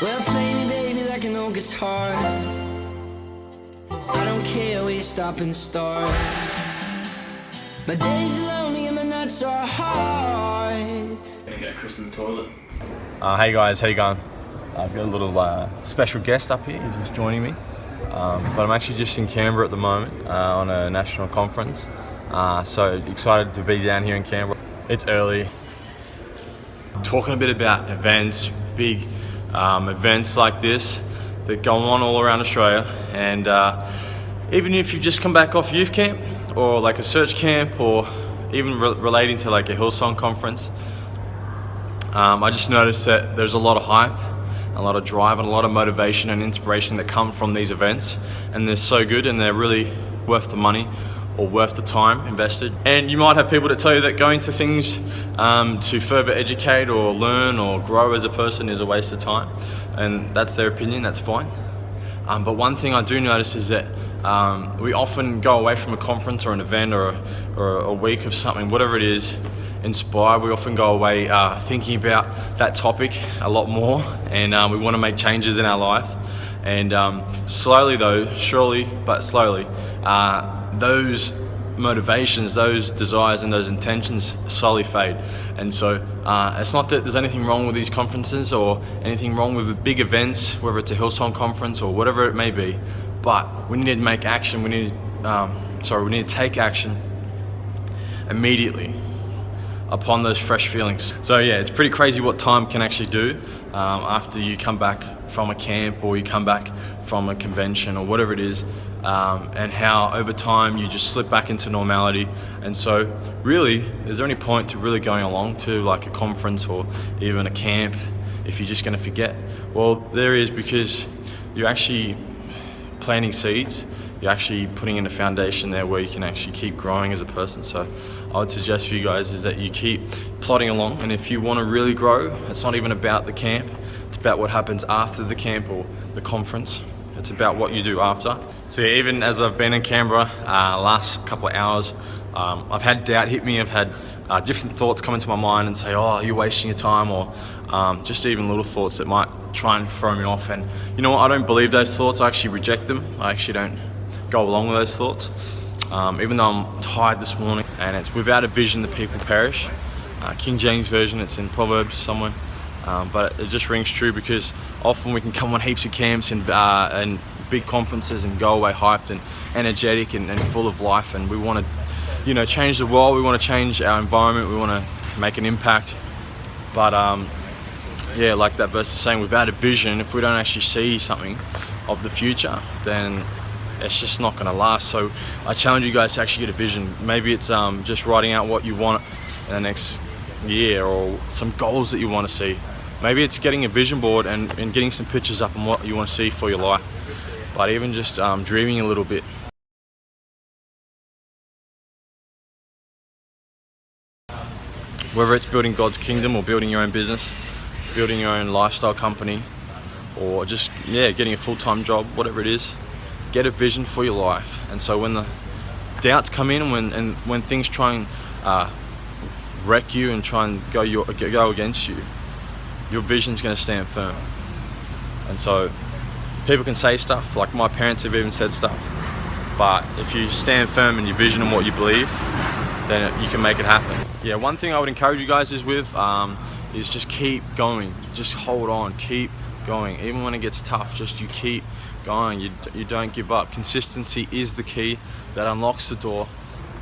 Well, play me, baby, like an old guitar. I don't care where you stop and start. My days are lonely and my nights are hard. Gonna get Chris in the toilet. Hey guys, how you going? I've got a little special guest up here. He's just joining me. But I'm actually just in Canberra at the moment on a national conference. So excited to be down here in Canberra. It's early. Talking a bit about events, big events like this that go on all around Australia. And even if you've just come back off youth camp or like a search camp or even relating to like a Hillsong conference, I just noticed that there's a lot of hype, a lot of drive and a lot of motivation and inspiration that come from these events, and they're so good and they're really worth the money or worth the time invested. And you might have people that tell you that going to things to further educate or learn or grow as a person is a waste of time, and that's their opinion, that's fine. But one thing I do notice is that we often go away from a conference or an event or a week of something, whatever it is, inspired. We often go away thinking about that topic a lot more, and we want to make changes in our life. And slowly though, surely but slowly, those motivations, those desires and those intentions slowly fade. And so it's not that there's anything wrong with these conferences or anything wrong with big events, whether it's a Hillsong conference or whatever it may be, but we need to make action. We need to take action immediately upon those fresh feelings. So yeah, it's pretty crazy what time can actually do after you come back from a camp or you come back from a convention or whatever it is, and how over time you just slip back into normality. And so really, is there any point to really going along to like a conference or even a camp if you're just going to forget? Well, there is, because you're actually planting seeds. You're actually putting in a foundation there where you can actually keep growing as a person. So I would suggest for you guys is that you keep plodding along, and if you want to really grow, it's not even about the camp, it's about what happens after the camp or the conference. It's about what you do after. So yeah, even as I've been in Canberra last couple of hours, I've had doubt hit me. I've had different thoughts come into my mind and say, oh, you're wasting your time, or just even little thoughts that might try and throw me off. And you know what, I don't believe those thoughts. I actually reject them. I actually don't go along with those thoughts. Even though I'm tired this morning, and it's without a vision the people perish. King James Version, it's in Proverbs somewhere. But it just rings true, because often we can come on heaps of camps and big conferences and go away hyped and energetic and full of life, and we want to, change the world. We want to change our environment. We want to make an impact. But yeah, like that verse is saying, without a vision, if we don't actually see something of the future, then it's just not going to last. So I challenge you guys to actually get a vision. Maybe it's just writing out what you want in the next year, or some goals that you want to see. Maybe it's getting a vision board and getting some pictures up on what you want to see for your life. But even just dreaming a little bit. Whether it's building God's kingdom or building your own business, building your own lifestyle company, or just getting a full-time job, whatever it is, get a vision for your life. And so when the doubts come in, when things try and wreck you and try and go against you, your vision's going to stand firm. And so people can say stuff, like my parents have even said stuff, but if you stand firm in your vision and what you believe, then you can make it happen. Yeah, one thing I would encourage you guys is just keep going. Just hold on, keep going. Even when it gets tough, just you keep going. You don't give up. Consistency is the key that unlocks the door,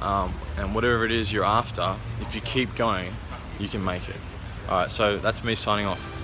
and whatever it is you're after, if you keep going, you can make it. All right, so that's me signing off.